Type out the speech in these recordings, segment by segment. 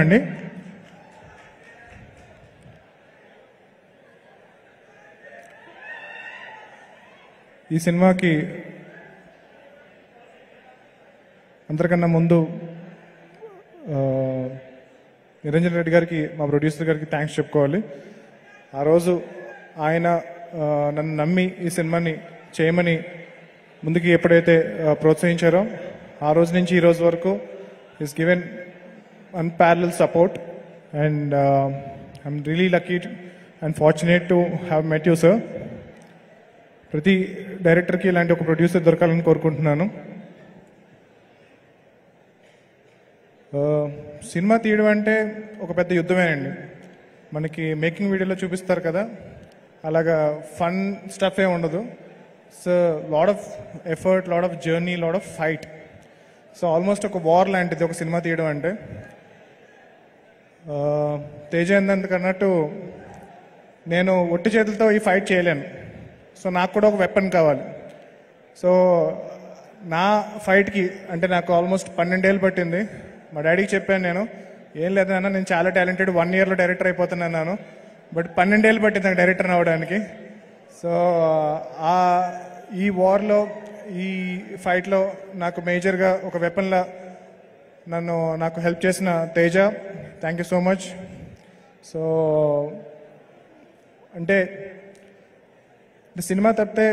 అండి. ఈ సినిమాకి అందరికన్నా ముందు నిరంజన్ రెడ్డి గారికి, మా ప్రొడ్యూసర్ గారికి థ్యాంక్స్ చెప్పుకోవాలి. ఆ రోజు ఆయన నన్ను నమ్మి ఈ సినిమాని చేయమని ముందుకి ఎప్పుడైతే ప్రోత్సహించారో ఆ రోజు నుంచి ఈ రోజు వరకు is given unparalleled support, and I'm really lucky and fortunate to have met you, sir. ప్రతి డైరెక్టర్కి ఇలాంటి ఒక ప్రొడ్యూసర్ దొరకాలని కోరుకుంటున్నాను. సినిమా తీయడం అంటే ఒక పెద్ద యుద్ధమేనండి. మనకి మేకింగ్ వీడియోలో చూపిస్తారు కదా, అలాగా ఫన్ స్టఫ్ ఏ ఉండదు. So lot of effort, lot of journey, lot of fight. So almost ఒక వార్ లాంటిది ఒక సినిమా తీయడం అంటే. తేజ అన్నట్టు నేను ఒట్టి చేతులతో ఈ ఫైట్ చేయలేను. సో నాకు కూడా ఒక వెపన్ కావాలి. సో నా ఫైట్కి అంటే నాకు ఆల్మోస్ట్ 12 ఏళ్ళు పట్టింది. మా డాడీకి చెప్పాను, నేను ఏం లేదన్నా, నేను చాలా టాలెంటెడ్, 1 ఇయర్లో డైరెక్టర్ అయిపోతున్నాను. బట్ 12 ఏళ్ళు పట్టింది నాకు డైరెక్టర్ అవ్వడానికి. సో ఈ వార్లో, ఈ ఫైట్లో నాకు మేజర్గా ఒక వెపన్లా నాకు హెల్ప్ చేసిన Teja, thank you so much. So అంటే సినిమా తప్పితే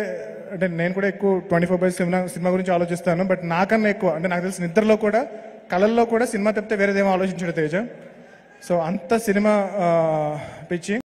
అంటే నేను కూడా ఎక్కువ 24/7 సినిమా గురించి ఆలోచిస్తాను. బట్ నాకన్నా ఎక్కువ అంటే నాకు తెలిసిన నిద్రలో కూడా, కళల్లో కూడా సినిమా తప్పితే వేరేదేమో ఆలోచించాడు తేజ. సో అంత సినిమా పిచ్చి.